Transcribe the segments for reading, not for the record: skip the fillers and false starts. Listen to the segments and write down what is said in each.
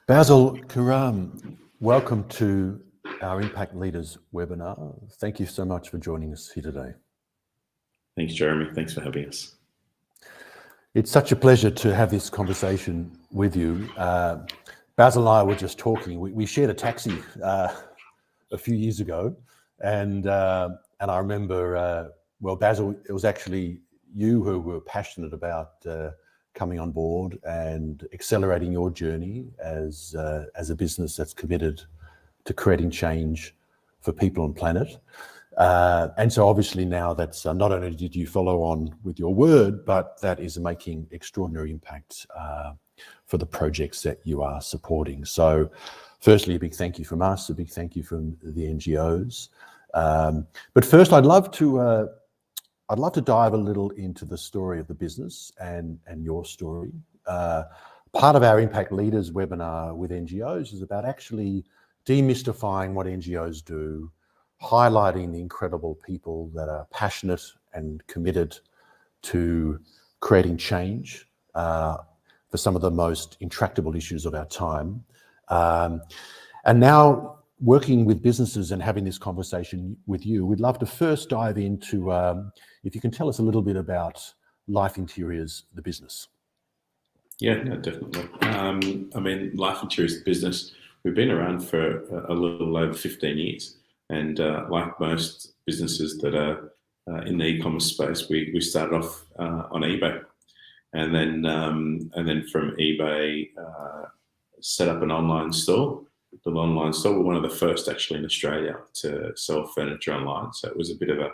Basil, Karam, welcome to our Impact Leaders webinar. Thank you so much for joining us here today. Thanks, Jeremy. Thanks for having us. It's such a pleasure to have this conversation with you. Basil and I were just talking. We shared a taxi a few years ago, and I remember, well, Basil, it was actually you who were passionate about coming on board and accelerating your journey as a business that's committed to creating change for people and planet. And so obviously now that's not only did you follow on with your word, but that is making extraordinary impact for the projects that you are supporting. So firstly, a big thank you from us, a big thank you from the NGOs. But first, I'd love to dive a little into the story of the business and your story. Part of our Impact Leaders webinar with NGOs is about actually demystifying what NGOs do, highlighting the incredible people that are passionate and committed to creating change for some of the most intractable issues of our time. And now, working with businesses and having this conversation with you, we'd love to first dive into, if you can tell us a little bit about Life Interiors, the business. Yeah, no, definitely. I mean, Life Interiors, the business, we've been around for a little over 15 years. And like most businesses that are in the e-commerce space, we started off on eBay. And then from eBay, set up an online store. The online store. We're one of the first actually in Australia to sell furniture online. So it was a bit of a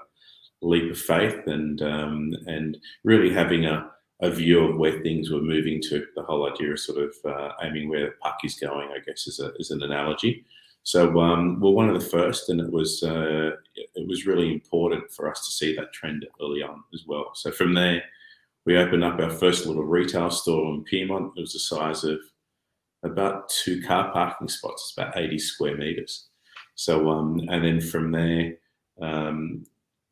leap of faith and really having a view of where things were moving to. The whole idea of sort of aiming where the puck is going, I guess, is an analogy. So we're one of the first, and it was really important for us to see that trend early on as well. So from there, we opened up our first little retail store in Piedmont. It was the size of about 2 car parking spots. It's about 80 square meters. So, and then from there,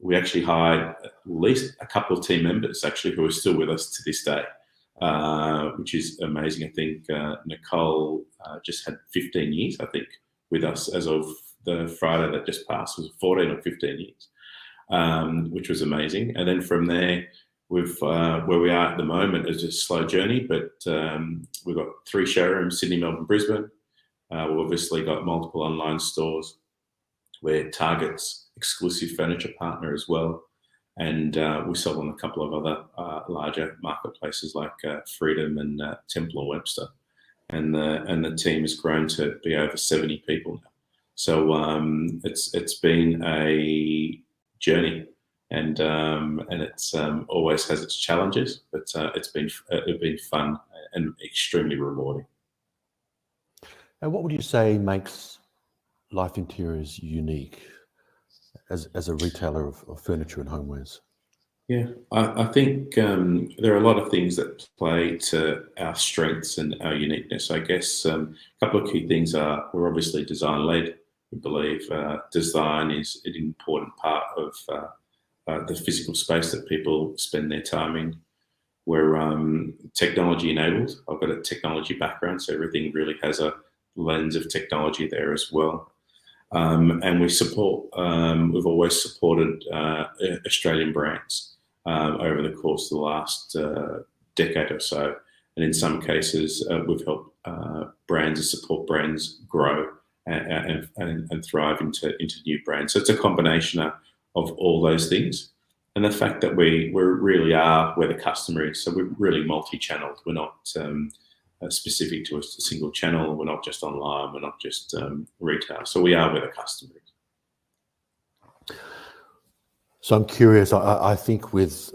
we actually hired at least a couple of team members actually who are still with us to this day, which is amazing. I think Nicole just had 15 years, I think, with us as of the Friday that just passed. It was 14 or 15 years, which was amazing. And then from there, where we are at the moment is a slow journey, but we've got 3 showrooms, Sydney, Melbourne, Brisbane. We've obviously got multiple online stores. We're Target's exclusive furniture partner as well. And we sell on a couple of other larger marketplaces like Freedom and Temple and Webster. And the team has grown to be over 70 people now. So it's been a journey. And it's always has its challenges, but it's been fun and extremely rewarding. And what would you say makes Life Interiors unique as a retailer of furniture and homewares? Yeah, I think there are a lot of things that play to our strengths and our uniqueness. I guess a couple of key things are we're obviously design-led. We believe design is an important part of the physical space that people spend their time in. We're technology enabled. I've got a technology background, so everything really has a lens of technology there as well. And we support, we've always supported Australian brands over the course of the last decade or so. And in some cases, we've helped brands and support brands grow and thrive into new brands. So it's a combination of all those things, and the fact that we really are where the customer is. So we're really multi-channeled. We're not specific to a single channel. We're not just online. We're not just retail. So we are where the customer is. So I'm curious. I think with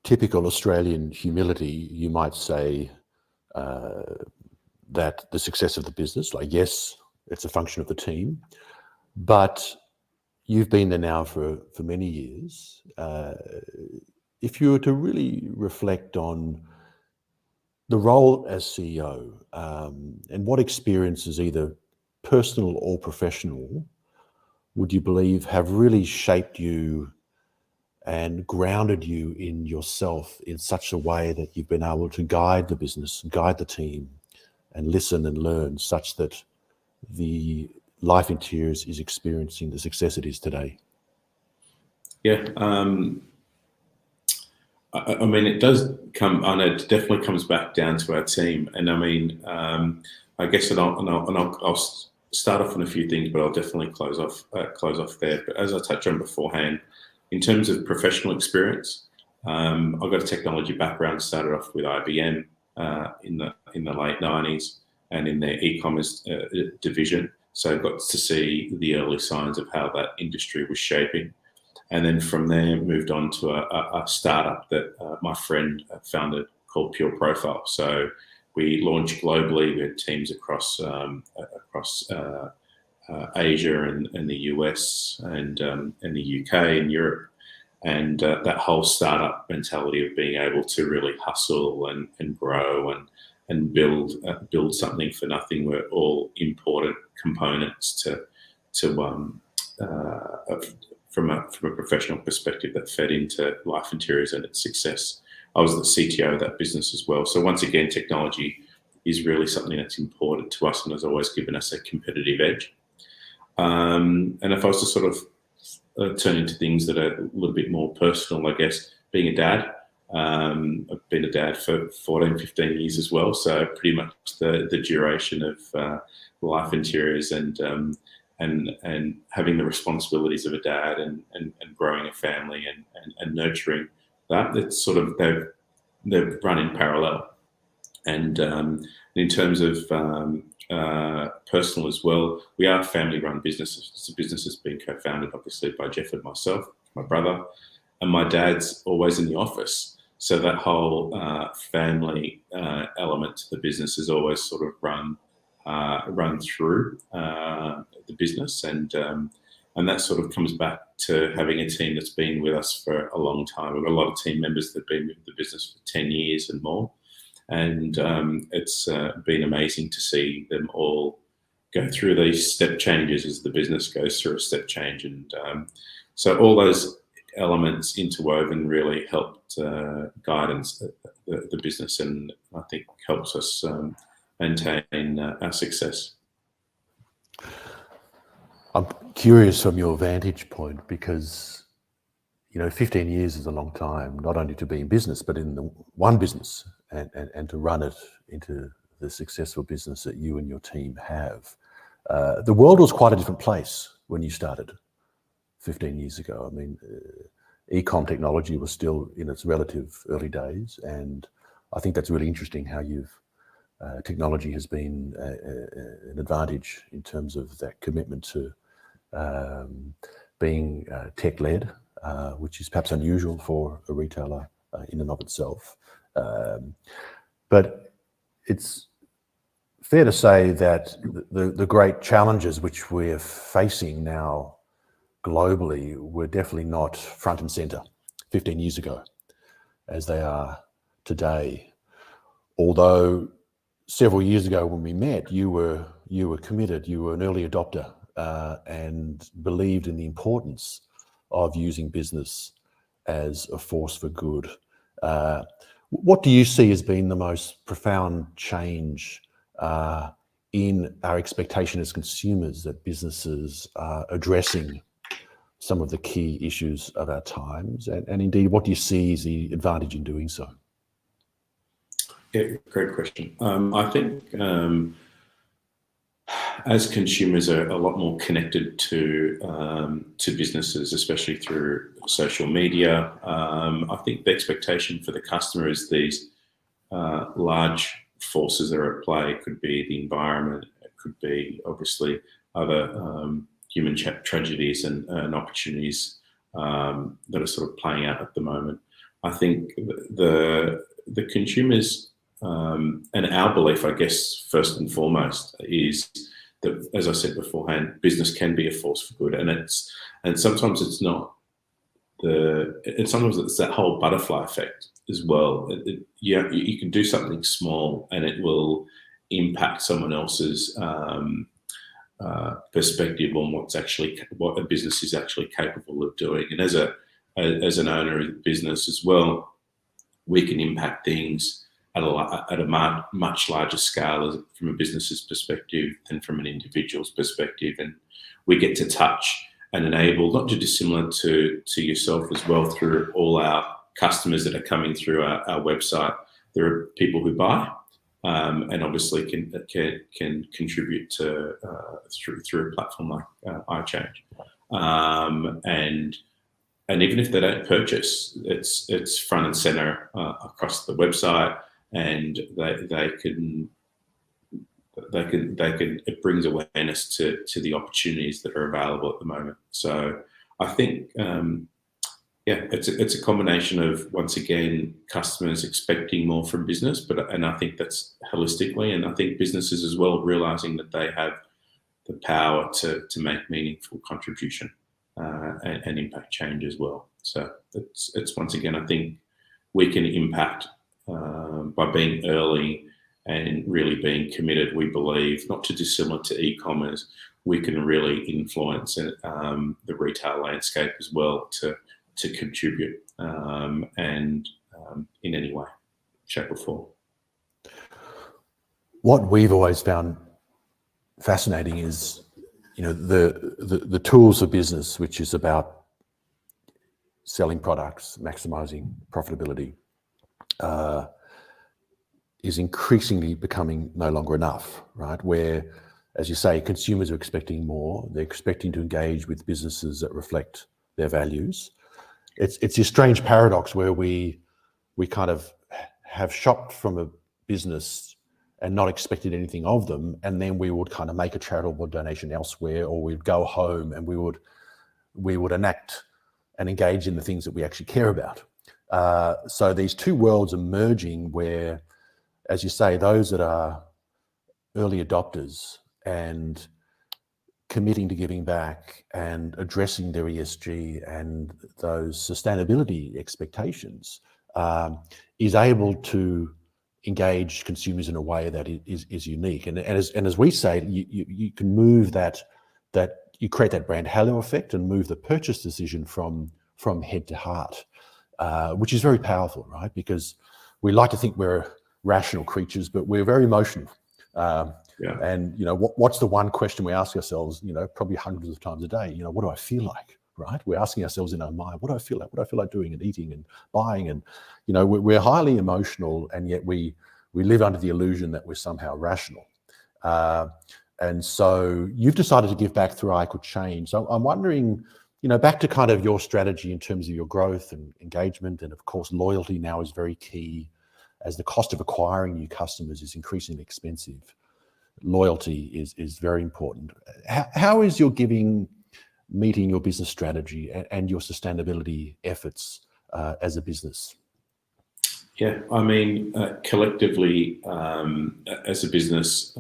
typical Australian humility, you might say that the success of the business, like yes, it's a function of the team, but you've been there now for many years. If you were to really reflect on the role as CEO and what experiences, either personal or professional, would you believe have really shaped you and grounded you in yourself in such a way that you've been able to guide the business, guide the team, and listen and learn such that the Life Interiors is experiencing the success it is today? Yeah, I mean, it does come, and it definitely comes back down to our team. And I mean, I guess, I'll start off on a few things, but I'll definitely close off there. But as I touched on beforehand, in terms of professional experience, I've got a technology background. Started off with IBM in the late '90s, and in their e-commerce division. So I got to see the early signs of how that industry was shaping. And then from there, moved on to a startup that my friend founded called Pure Profile. So we launched globally. We had teams across Asia and the US and the UK and Europe. And that whole startup mentality of being able to really hustle and grow and build something for nothing were all important components from a professional perspective that fed into Life Interiors and its success. I was the CTO of that business as well. So once again, technology is really something that's important to us and has always given us a competitive edge. And if I was to sort of turn into things that are a little bit more personal, I guess, being a dad. I've been a dad for 14, 15 years as well. So pretty much the duration of Life Interiors and having the responsibilities of a dad and growing a family and nurturing that. It's sort of they've run in parallel. And in terms of personal as well, we are a family-run business. The business has been co-founded, obviously, by Jeff and myself, my brother, and my dad's always in the office. So that whole family element to the business is always sort of run through the business, and that sort of comes back to having a team that's been with us for a long time. We've got a lot of team members that have been with the business for 10 years and more, and it's been amazing to see them all go through these step changes as the business goes through a step change. And so all those elements interwoven really helped guidance the business, and I think helps us maintain our success. I'm curious from your vantage point, because 15 years is a long time, not only to be in business, but in the one business and to run it into the successful business that you and your team have. The world was quite a different place when you started 15 years ago. I mean, e-com technology was still in its relative early days, and I think that's really interesting how technology has been an advantage in terms of that commitment to being tech-led, which is perhaps unusual for a retailer in and of itself. But it's fair to say that the great challenges which we're facing now globally were definitely not front and center 15 years ago as they are today. Although several years ago when we met, you were committed, you were an early adopter, and believed in the importance of using business as a force for good. What do you see as being the most profound change in our expectation as consumers that businesses are addressing some of the key issues of our times? And indeed, what do you see as the advantage in doing so? Yeah, great question. I think as consumers are a lot more connected to businesses, especially through social media, I think the expectation for the customer is these large forces that are at play. It could be the environment, it could be obviously other human tragedies and opportunities that are sort of playing out at the moment. I think the consumers, and our belief, I guess, first and foremost, is that, as I said beforehand, business can be a force for good, and sometimes it's not and sometimes it's that whole butterfly effect as well. You can do something small and it will impact someone else's perspective on what a business is actually capable of doing. And as an owner of the business as well, we can impact things at a much larger scale from a business's perspective than from an individual's perspective, and we get to touch and enable, not too dissimilar to yourself as well, through all our customers that are coming through our website. There are people who buy, and obviously can contribute to through a platform like iChange, and even if they don't purchase, it's front and center across the website, and it brings awareness to the opportunities that are available at the moment. So I think it's a combination of, once again, customers expecting more from business, and I think that's holistically, and I think businesses as well realizing that they have the power to make meaningful contribution and impact change as well. So it's once again, I think we can impact by being early and really being committed. We believe, not too dissimilar to e-commerce, we can really influence the retail landscape as well to contribute and in any way, shape or form. What we've always found fascinating is, the tools of business, which is about selling products, maximizing profitability, is increasingly becoming no longer enough, right? Where, as you say, consumers are expecting more. They're expecting to engage with businesses that reflect their values. It's this strange paradox where we kind of have shopped from a business and not expected anything of them, and then we would kind of make a charitable donation elsewhere, or we'd go home and we would enact and engage in the things that we actually care about. So these two worlds are merging, where, as you say, those that are early adopters and committing to giving back and addressing their ESG and those sustainability expectations is able to engage consumers in a way that is unique. And as we say, you can move that you create that brand halo effect and move the purchase decision from head to heart, which is very powerful, right? Because we like to think we're rational creatures, but we're very emotional. And what's the one question we ask ourselves, probably hundreds of times a day, what do I feel like, right? We're asking ourselves in our mind, what do I feel like? What do I feel like doing and eating and buying? And we're highly emotional, and yet we live under the illusion that we're somehow rational. And so you've decided to give back through I Could Change. So I'm wondering, back to kind of your strategy in terms of your growth and engagement, and of course loyalty now is very key, as the cost of acquiring new customers is increasingly expensive. Loyalty is very important. How is your giving meeting your business strategy and your sustainability efforts as a business? Yeah, I mean, collectively, as a business,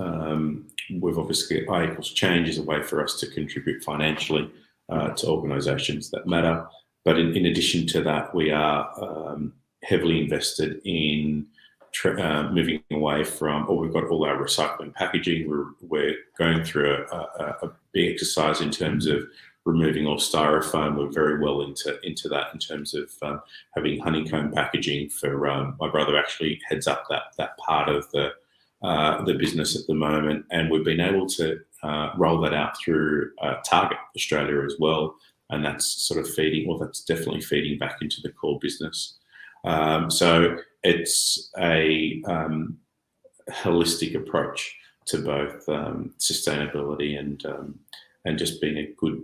we've obviously, I Equals Change is a way for us to contribute financially to organisations that matter. But in addition to that, we are heavily invested in moving away from, or we've got all our recycling packaging. We're going through a big exercise in terms of removing all styrofoam. We're very well into that in terms of having honeycomb packaging. For my brother actually heads up that part of the business at the moment, and we've been able to roll that out through Target Australia as well, and that's sort of that's definitely feeding back into the core business. So it's a holistic approach to both sustainability and just being a good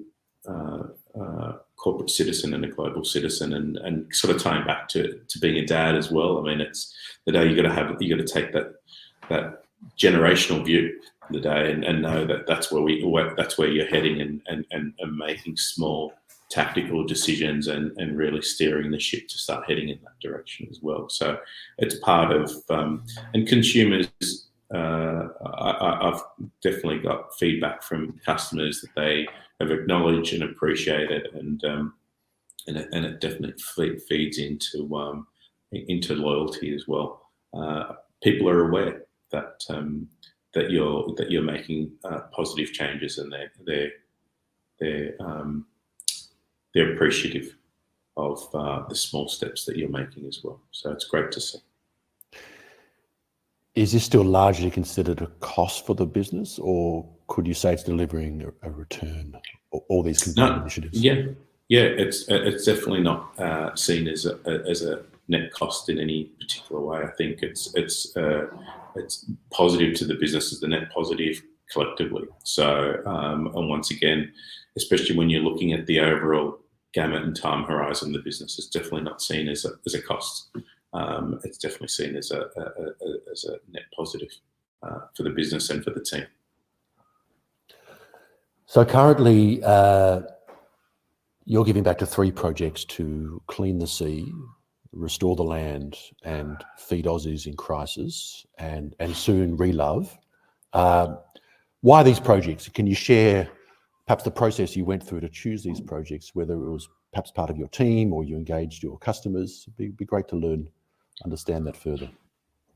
corporate citizen and a global citizen, and sort of tying back to being a dad as well. I mean, it's the day you got to take that generational view of the day and know that that's where you're heading, and making small tactical decisions and really steering the ship to start heading in that direction as well. So it's part of and consumers. I've definitely got feedback from customers that they have acknowledged and appreciated, and it definitely feeds into loyalty as well. People are aware that you're making positive changes, and they're appreciative of the small steps that you're making as well. So it's great to see. Is this still largely considered a cost for the business, or could you say it's delivering a return? All these combined No, initiatives. yeah, it's definitely not seen as a net cost in any particular way. I think it's positive to the business as the net positive collectively. So, and once again, especially when you're looking at the overall gamut and time horizon, the business is definitely not seen as a cost. It's definitely seen as a net positive for the business and for the team. So currently, you're giving back to 3 projects to clean the sea, restore the land, and feed Aussies in crisis, and soon Relove. Why these projects? Can you share perhaps the process you went through to choose these projects, whether it was perhaps part of your team or you engaged your customers? It'd be great to understand that further.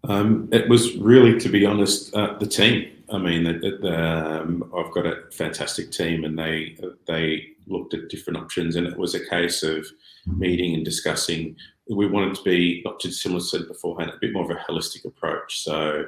It was really, to be honest, the team. I mean, I've got a fantastic team, and they looked at different options, and it was a case of meeting and discussing. We wanted to be, not too similar to said beforehand, a bit more of a holistic approach. So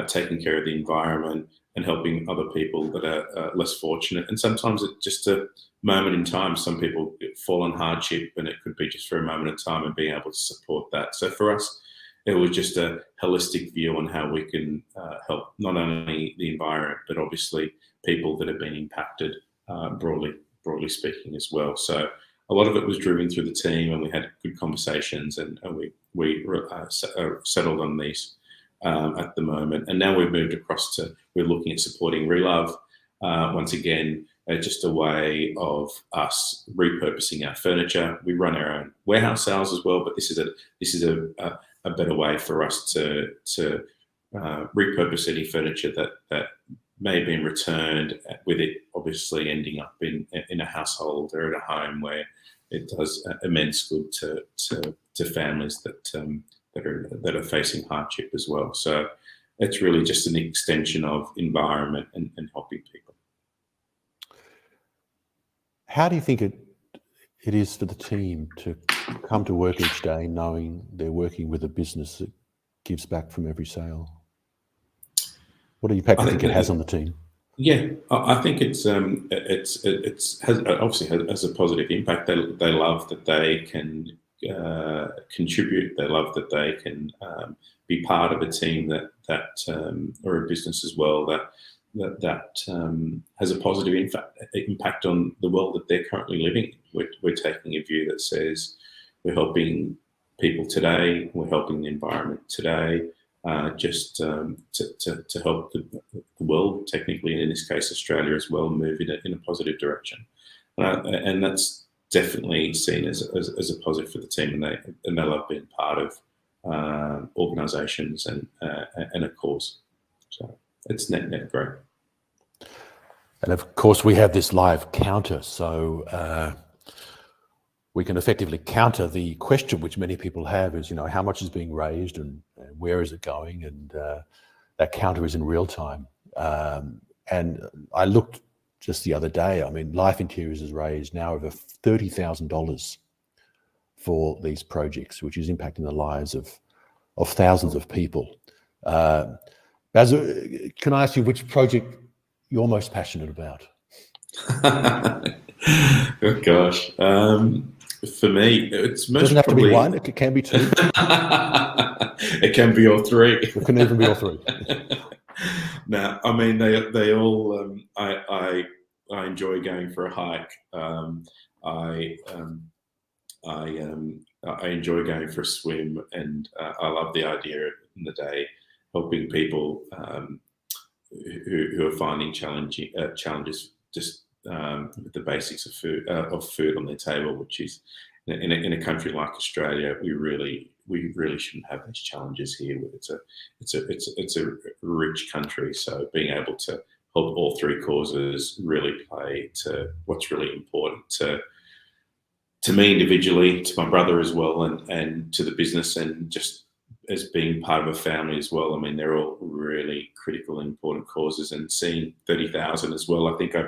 taking care of the environment and helping other people that are less fortunate. And sometimes it's just a moment in time. Some people fall on hardship, and it could be just for a moment in time, and being able to support that. So for us, it was just a holistic view on how we can help not only the environment, but obviously people that have been impacted broadly speaking as well. So a lot of it was driven through the team, and we had good conversations, and we settled on these at the moment. And now we've moved across to, we're looking at supporting Relove. Once again, just a way of us repurposing our furniture. We run our own warehouse sales as well, but this is a better way for us to repurpose any furniture that may have been returned, with it obviously ending up in a household or in a home where it does immense good to families that are facing hardship as well. So it's really just an extension of environment and helping people. How do you think it is for the team to come to work each day knowing they're working with a business that gives back from every sale? What impact do you think it has on the team? Yeah, I think it obviously has a positive impact. They love that they can contribute. They love that they can be part of a team that or a business as well that has a positive impact on the world that they're currently living. We're taking a view that says we're helping people today, we're helping the environment today, just to help the world, technically, and in this case Australia as well, move in a positive direction. And that's definitely seen as a positive for the team, and they love being part of organisations and a cause. So it's net great. And of course, we have this live counter, so we can effectively counter the question which many people have is, how much is being raised and where is it going? And that counter is in real time. And I looked just the other day, I mean, Life Interiors has raised now over $30,000 for these projects, which is impacting the lives of thousands of people. Basil, can I ask you which project you're most passionate about? Oh gosh, for me, it's most. Doesn't have to be one; it can be two. It can be all three. It can even be all three. No, I mean they all. I enjoy going for a hike. I enjoy going for a swim, and I love the idea in the day helping people who are finding challenges just with the basics of food on their table, which is in a country like Australia, we really shouldn't have these challenges here. It's a rich country, so being able to help all three causes really play to what's really important to me individually, to my brother as well, and to the business, and just as being part of a family as well. I mean, they're all really critical and important causes, and seeing 30,000 as well, I think I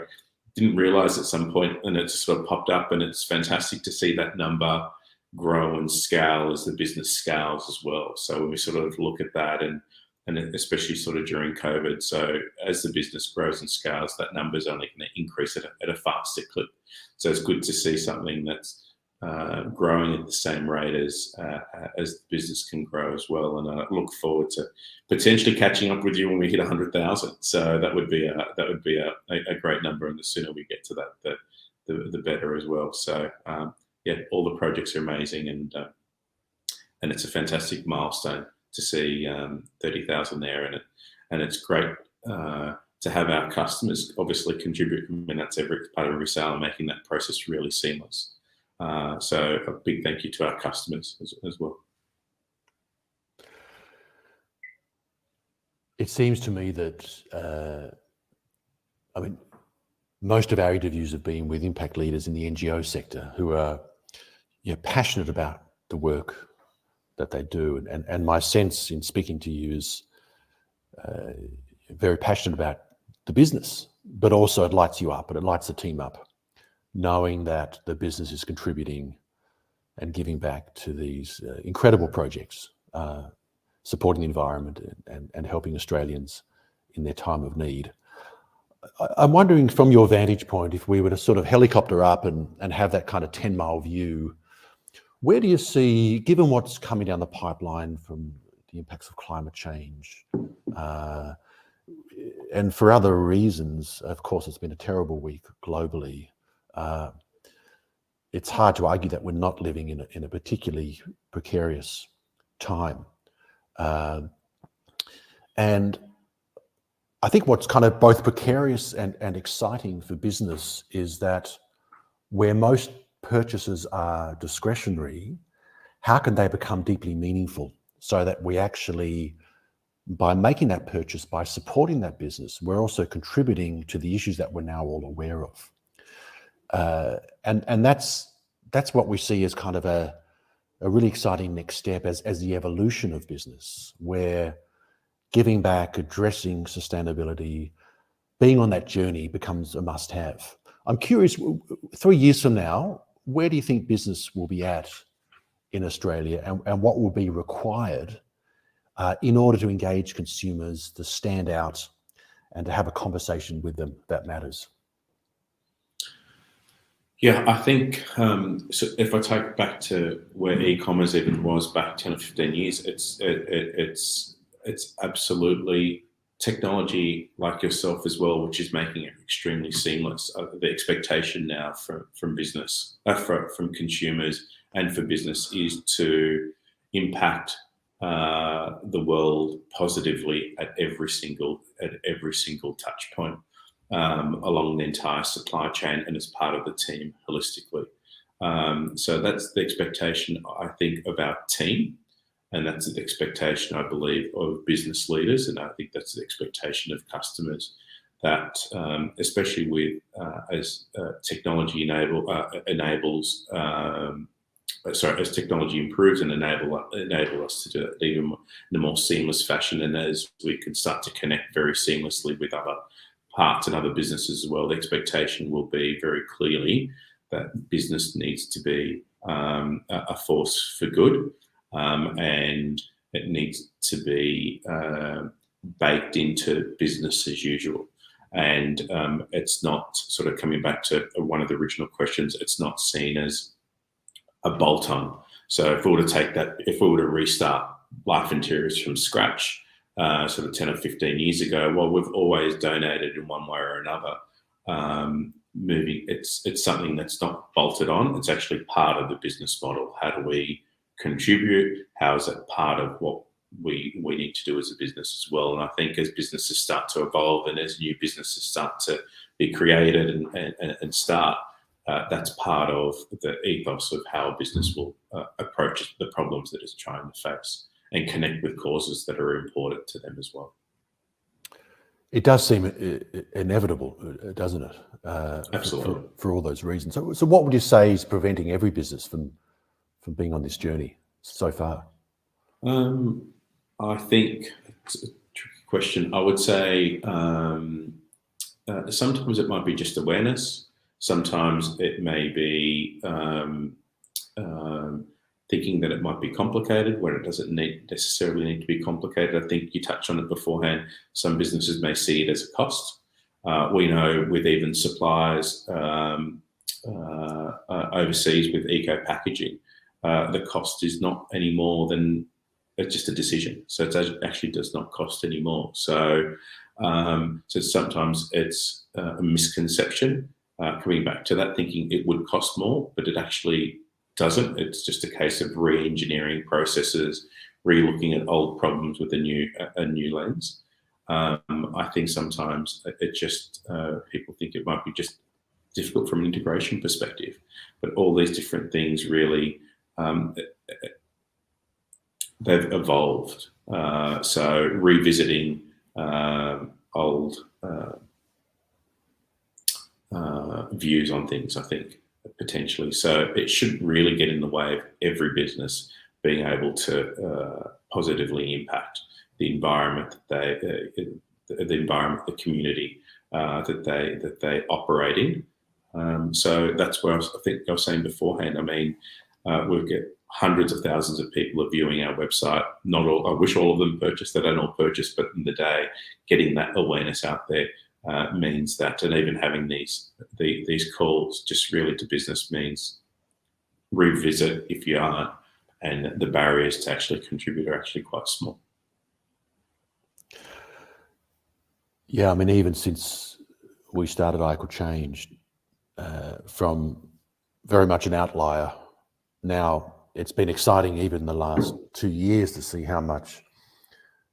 didn't realise at some point, and it just sort of popped up, and it's fantastic to see that number grow and scale as the business scales as well. So when we sort of look at that and and especially sort of during COVID. So as the business grows and scales, that number is only going to increase at a faster clip. So it's good to see something that's growing at the same rate as the business can grow as well. And I look forward to potentially catching up with you when we hit 100,000. So that would be a great number, and the sooner we get to that, the better as well. So yeah, all the projects are amazing, and it's a fantastic milestone to see 30,000 there, and it's great to have our customers obviously contribute. I mean, that's every part of every sale, and making that process really seamless. So a big thank you to our customers as well. It seems to me that, I mean, most of our interviews have been with impact leaders in the NGO sector who are passionate about the work that they do. And my sense in speaking to you is very passionate about the business, but also it lights you up and it lights the team up, knowing that the business is contributing and giving back to these incredible projects, supporting the environment and helping Australians in their time of need. I'm wondering, from your vantage point, if we were to sort of helicopter up and have that kind of 10-mile view, where do you see, given what's coming down the pipeline from the impacts of climate change, and for other reasons, of course, it's been a terrible week globally. It's hard to argue that we're not living in a particularly precarious time. And I think what's kind of both precarious and exciting for business is that where most purchases are discretionary, how can they become deeply meaningful, so that we actually, by making that purchase, by supporting that business, we're also contributing to the issues that we're now all aware of. And that's what we see as kind of a really exciting next step as the evolution of business, where giving back, addressing sustainability, being on that journey becomes a must-have. I'm curious, 3 years from now, where do you think business will be at in Australia, and what will be required in order to engage consumers, to stand out and to have a conversation with them that matters? Yeah, I think so. If I take it back to where e-commerce even was back 10 or 15 years, it's absolutely technology like yourself as well, which is making it extremely seamless. The expectation now from business, from consumers and for business, is to impact the world positively at every single touch point along the entire supply chain, and as part of the team holistically. So that's the expectation, I think, of our team. And that's the expectation, I believe, of business leaders, and I think that's the expectation of customers. That, especially with as technology as technology improves and enable us to do it even in a more seamless fashion, and as we can start to connect very seamlessly with other parts and other businesses as well, the expectation will be very clearly that business needs to be a force for good. And it needs to be baked into business as usual. And it's not, sort of coming back to one of the original questions, it's not seen as a bolt-on. So if we were to restart Life Interiors from scratch, sort of 10 or 15 years ago, well, we've always donated in one way or another. It's something that's not bolted on. It's actually part of the business model. How do we contribute? How is that part of what we need to do as a business as well? And I think as businesses start to evolve and as new businesses start to be created and start, that's part of the ethos of how a business will approach the problems that it's trying to face and connect with causes that are important to them as well. It does seem inevitable, doesn't it? Absolutely. For all those reasons. So what would you say is preventing every business from being on this journey so far? I think it's a tricky question. I would say sometimes it might be just awareness. Sometimes it may be thinking that it might be complicated when it doesn't necessarily need to be complicated. I think you touched on it beforehand. Some businesses may see it as a cost. We know with even suppliers overseas with eco packaging, the cost is not any more than it's just a decision. So it actually does not cost any more. So, so sometimes it's a misconception. Coming back to that, thinking it would cost more, but it actually doesn't. It's just a case of re-engineering processes, re-looking at old problems with a new lens. I think sometimes it just people think it might be just difficult from an integration perspective, but all these different things really they've evolved. So revisiting old views on things, I think, potentially. So it shouldn't really get in the way of every business being able to positively impact the environment that the community that they operate in. So that's where I think I was saying beforehand. I mean, we'll get hundreds of thousands of people are viewing our website. Not all. I wish all of them purchased. They don't all purchase, but in the day, getting that awareness out there means that, and even having these calls just really to business means revisit if you aren't, and the barriers to actually contribute are actually quite small. Yeah, I mean, even since we started I Could Change, from very much an outlier, now it's been exciting even the last 2 years to see how much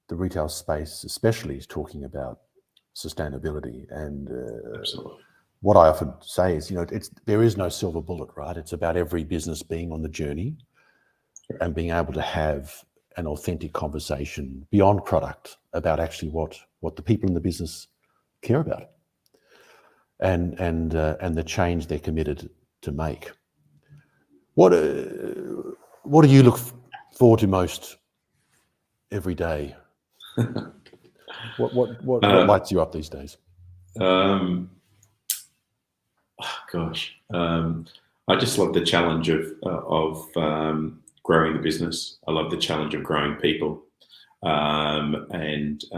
the retail space especially is talking about sustainability. And Absolutely. What I often say is, there is no silver bullet, right? It's about every business being on the journey and being able to have an authentic conversation beyond product about actually what the people in the business care about and the change they're committed to make. What do you look forward to most every day? What lights you up these days? I just love the challenge of growing the business. I love the challenge of growing people, and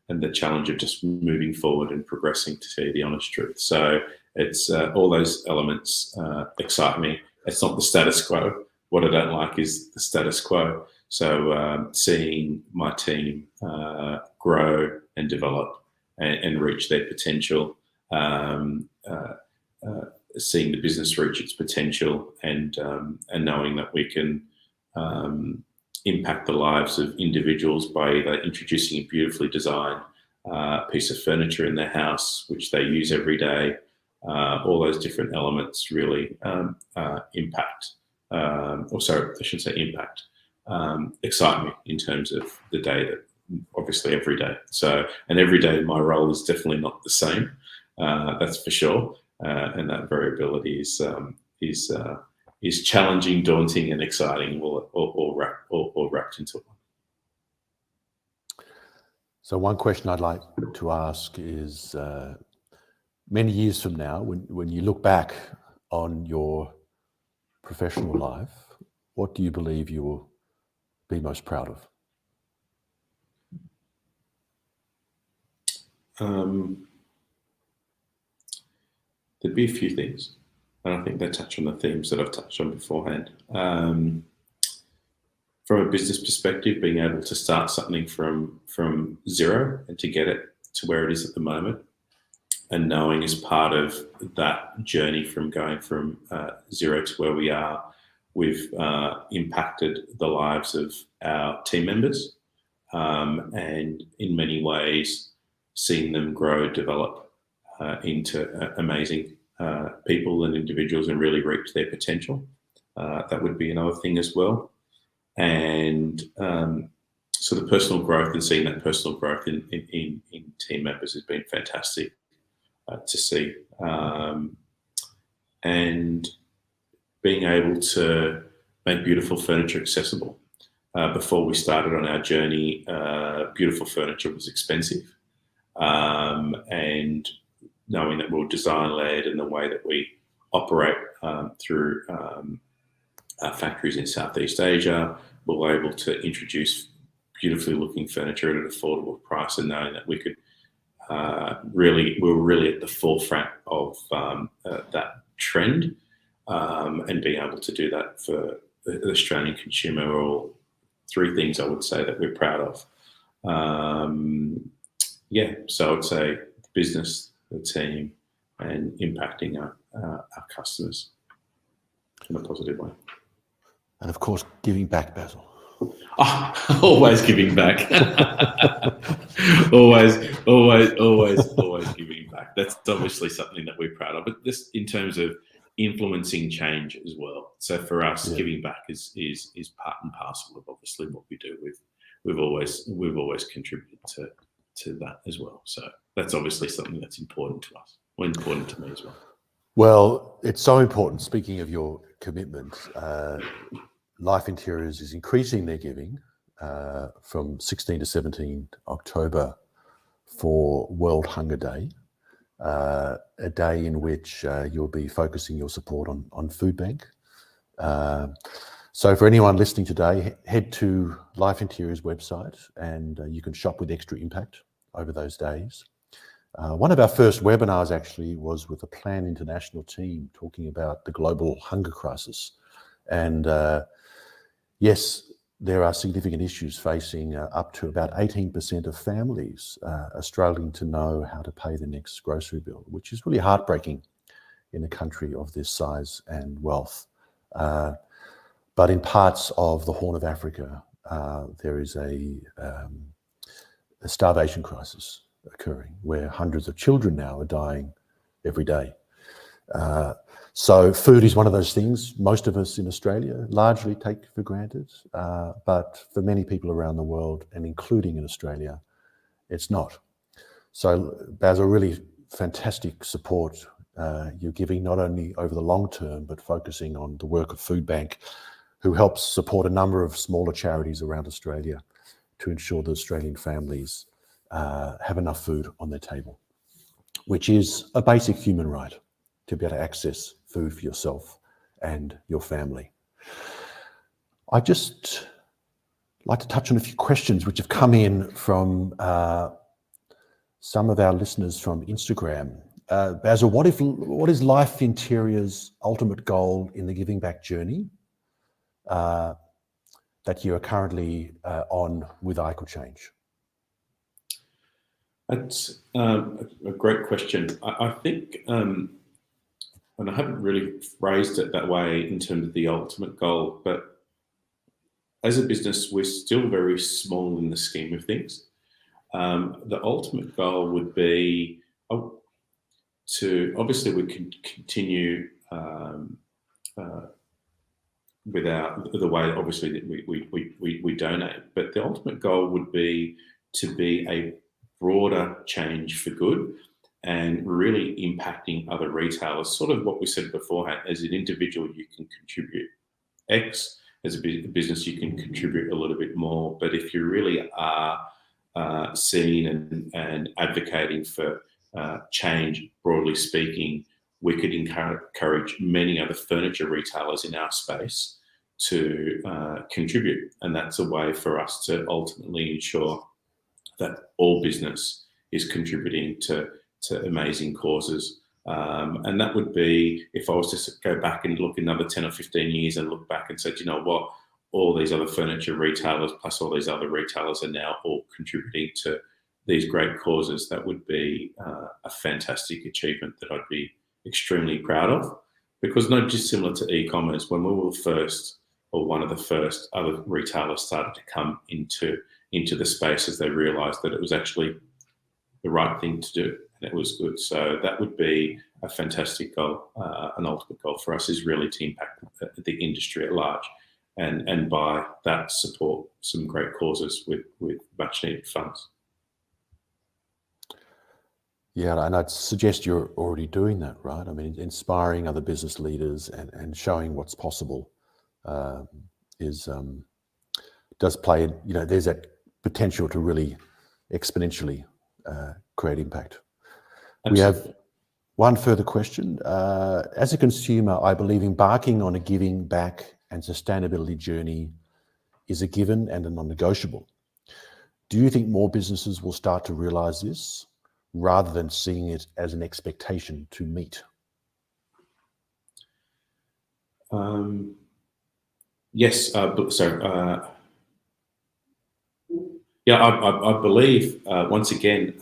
the challenge of just moving forward and progressing, to tell you the honest truth. So it's all those elements excite me. It's not the status quo. What I don't like is the status quo. So seeing my team grow and develop and reach their potential, seeing the business reach its potential, and knowing that we can impact the lives of individuals by either introducing a beautifully designed piece of furniture in their house, which they use every day. All those different elements really impact, or sorry, I should say impact, excite me in terms of the day, that obviously every day. So, and every day my role is definitely not the same, that's for sure. And that variability is challenging, daunting, and exciting, all wrapped into one. So one question I'd like to ask is, many years from now, when you look back on your professional life, what do you believe you will be most proud of? There'd be a few things, and I think they touch on the themes that I've touched on beforehand. From a business perspective, being able to start something from zero and to get it to where it is at the moment, and knowing as part of that journey from going from zero to where we are, we've impacted the lives of our team members, and in many ways seen them grow, develop into amazing people and individuals and really reach their potential. That would be another thing as well. And so the personal growth, and seeing that personal growth in team members has been fantastic to see. And being able to make beautiful furniture accessible. Before we started on our journey, beautiful furniture was expensive. And knowing that we're design-led, and the way that we operate through factories in Southeast Asia. We were able to introduce beautifully looking furniture at an affordable price, and knowing that we could we were really at the forefront of that trend, and being able to do that for the Australian consumer are all three things I would say that we're proud of. So I would say the business, the team, and impacting our customers in a positive way. And of course, giving back, Basil. Oh, always giving back. always giving back. That's obviously something that we're proud of. But this, in terms of influencing change as well. So for us, giving back is part and parcel of obviously what we do. We've always contributed to that as well. So that's obviously something that's important to us, or important to me as well. Well, it's so important. Speaking of your commitment, Life Interiors is increasing their giving from 16 to 17 October for World Hunger Day, a day in which you'll be focusing your support on Food Bank. So for anyone listening today, head to Life Interiors website and you can shop with Extra Impact over those days. One of our first webinars actually was with the Plan International team talking about the global hunger crisis. And yes, there are significant issues facing up to about 18% of families are struggling to know how to pay the next grocery bill, which is really heartbreaking in a country of this size and wealth. But in parts of the Horn of Africa, there is a starvation crisis occurring where hundreds of children now are dying every day. So food is one of those things most of us in Australia largely take for granted, but for many people around the world, and including in Australia, it's not. So Basil, really fantastic support you're giving, not only over the long term, but focusing on the work of Food Bank, who helps support a number of smaller charities around Australia to ensure that Australian families have enough food on their table, which is a basic human right, to be able to access food for yourself and your family. I'd just like to touch on a few questions which have come in from some of our listeners from Instagram. Basil, what is Life Interiors' ultimate goal in the giving back journey that you are currently on with ICOChange? That's a great question. I think, and I haven't really phrased it that way in terms of the ultimate goal, but as a business, we're still very small in the scheme of things. The ultimate goal would be to, obviously we can continue with the way obviously that we donate, but the ultimate goal would be to be a broader change for good and really impacting other retailers. Sort of what we said beforehand, as an individual you can contribute X, as a business you can contribute a little bit more, but if you really are seen and advocating for change, broadly speaking, we could encourage many other furniture retailers in our space to contribute, and that's a way for us to ultimately ensure that all business is contributing to amazing causes. And that would be, if I was to go back and look another 10 or 15 years and look back and said, you know what, all these other furniture retailers plus all these other retailers are now all contributing to these great causes, that would be a fantastic achievement that I'd be extremely proud of. Because not dissimilar to e-commerce, when we were first, or one of the first other retailers started to come into the space as they realised that it was actually the right thing to do and it was good. So that would be a fantastic goal. An ultimate goal for us is really to impact the industry at large, and by that support some great causes with much needed funds. Yeah, and I'd suggest you're already doing that, right? I mean, inspiring other business leaders and showing what's possible does play, you know, there's that potential to really exponentially create impact. Absolutely. We have one further question. As a consumer, I believe embarking on a giving back and sustainability journey is a given and a non-negotiable. Do you think more businesses will start to realise this rather than seeing it as an expectation to meet? Yes. Yeah, I believe once again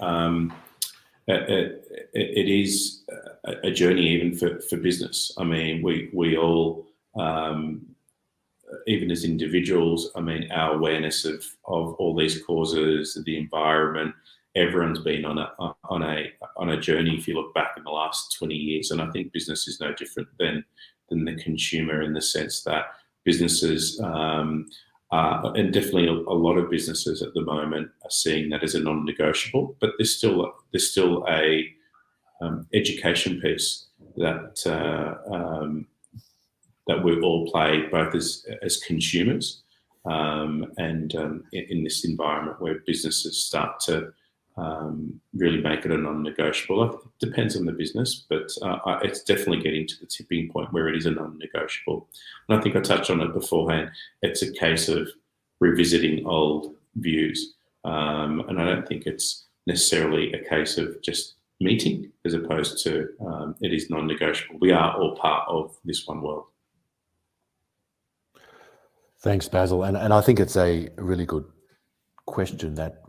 it is a journey even for business. I mean, we all, even as individuals, I mean, our awareness of all these causes, the environment, everyone's been on a journey. If you look back in the last 20 years, and I think business is no different than the consumer in the sense that businesses, and definitely a lot of businesses at the moment are seeing that as a non-negotiable. But there's still a education piece that that we all play both as consumers and in this environment where businesses start to really make it a non-negotiable. It depends on the business, but it's definitely getting to the tipping point where it is a non-negotiable. And I think I touched on it beforehand. It's a case of revisiting old views, and I don't think it's necessarily a case of just meeting as opposed to it is non-negotiable. We are all part of this one world. Thanks, Basil. And I think it's a really good question that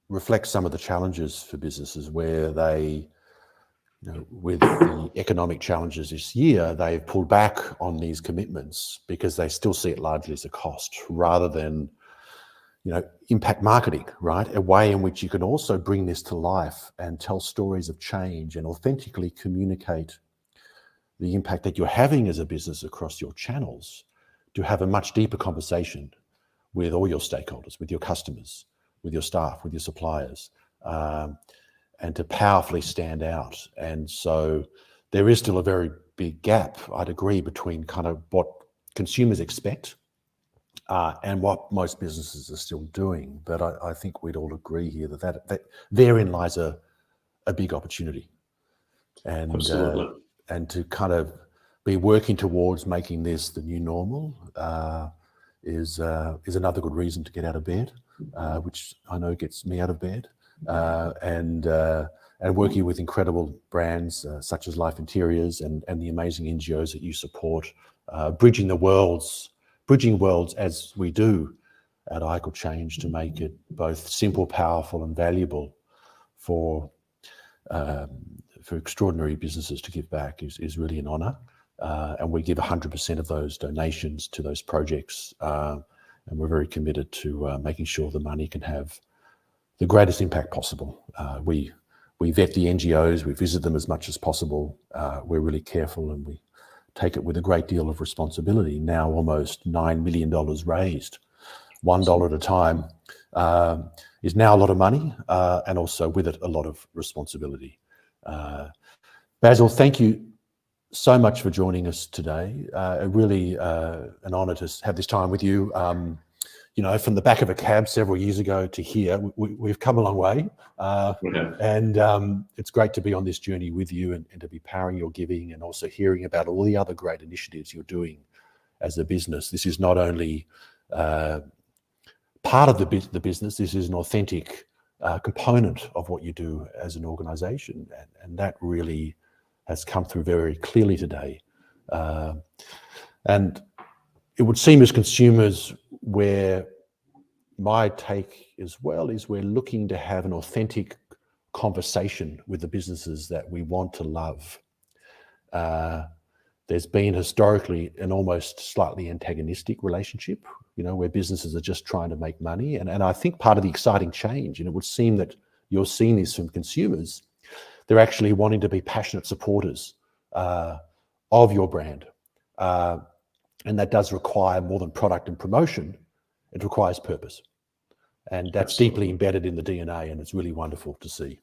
reflects some of the challenges for businesses where they, with the economic challenges this year, they've pulled back on these commitments because they still see it largely as a cost rather than, impact marketing, right? A way in which you can also bring this to life and tell stories of change and authentically communicate the impact that you're having as a business across your channels to have a much deeper conversation with all your stakeholders, with your customers, with your staff, with your suppliers, and to powerfully stand out. And so there is still a very big gap, I'd agree, between kind of what consumers expect and what most businesses are still doing. But I think we'd all agree here that therein lies a big opportunity. And Absolutely. And to kind of be working towards making this the new normal is another good reason to get out of bed, which I know gets me out of bed, and working with incredible brands such as Life Interiors and the amazing NGOs that you support, bridging worlds as we do at I Equal Change to make it both simple, powerful, and valuable for extraordinary businesses to give back is really an honour. And we give 100% of those donations to those projects. And we're very committed to making sure the money can have the greatest impact possible. We vet the NGOs, we visit them as much as possible. We're really careful and we take it with a great deal of responsibility. Now almost $9 million raised, $1 at a time, is now a lot of money and also with it a lot of responsibility. Basil, thank you so much for joining us today. Really an honour to have this time with you. From the back of a cab several years ago to here, we've come a long way. And it's great to be on this journey with you and to be powering your giving and also hearing about all the other great initiatives you're doing as a business. This is not only part of the business, this is an authentic component of what you do as an organisation. And that really has come through very clearly today. And it would seem as consumers where my take as well is we're looking to have an authentic conversation with the businesses that we want to love. There's been historically an almost slightly antagonistic relationship, where businesses are just trying to make money. And I think part of the exciting change, and it would seem that you're seeing this from consumers, they're actually wanting to be passionate supporters of your brand. And that does require more than product and promotion. It requires purpose. And that's Absolutely. Deeply embedded in the DNA, and it's really wonderful to see.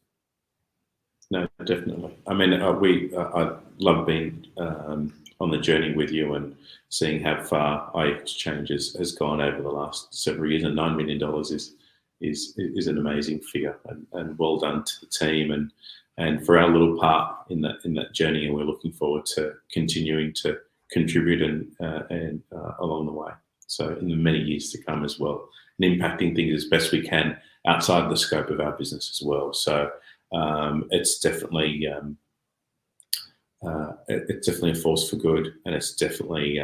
No, definitely. I mean, I love being on the journey with you and seeing how far I Equal Change has gone over the last several years. And $9 million is an amazing figure, and well done to the team and for our little part in that journey. And we're looking forward to continuing to contribute and along the way. So in the many years to come as well, and impacting things as best we can outside the scope of our business as well. So it's definitely a force for good, and it's definitely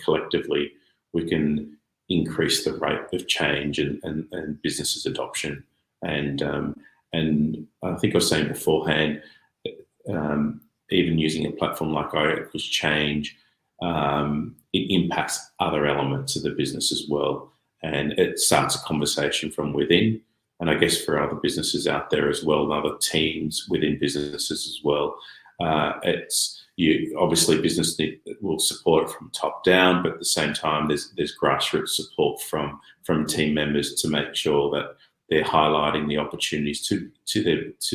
collectively we can increase the rate of change and businesses adoption. And I think I was saying beforehand, even using a platform like iEquals Change, it impacts other elements of the business as well, and it starts a conversation from within. And I guess for other businesses out there as well, and other teams within businesses as well, obviously business will support it from top down, but at the same time, there's grassroots support from team members to make sure that they're highlighting the opportunities to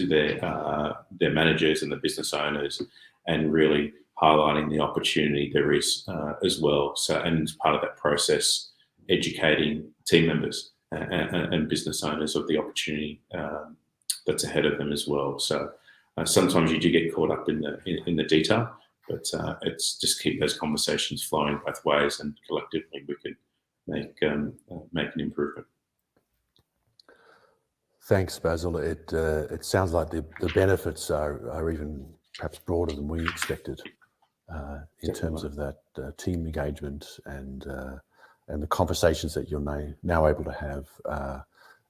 their managers and the business owners, and really highlighting the opportunity there is as well. So, and as part of that process, educating team members and business owners of the opportunity that's ahead of them as well. So sometimes you do get caught up in the detail, but it's just keep those conversations flowing both ways, and collectively we can make an improvement. Thanks, Basil. It sounds like the benefits are even perhaps broader than we expected in terms of that team engagement and the conversations that you're now able to have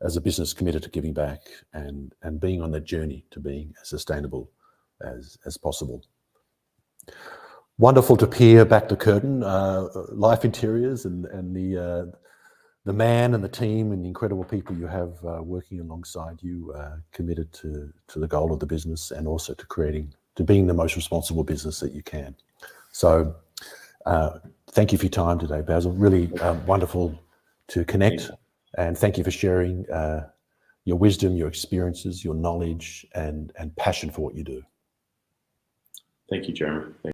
as a business committed to giving back and being on that journey to being as sustainable as possible. Wonderful to peer back the curtain, Life Interiors and the man and the team and the incredible people you have working alongside you, committed to the goal of the business, and also to being the most responsible business that you can. So thank you for your time today, Basil. Really wonderful to connect, and thank you for sharing your wisdom, your experiences, your knowledge, and passion for what you do. Thank you, Jeremy.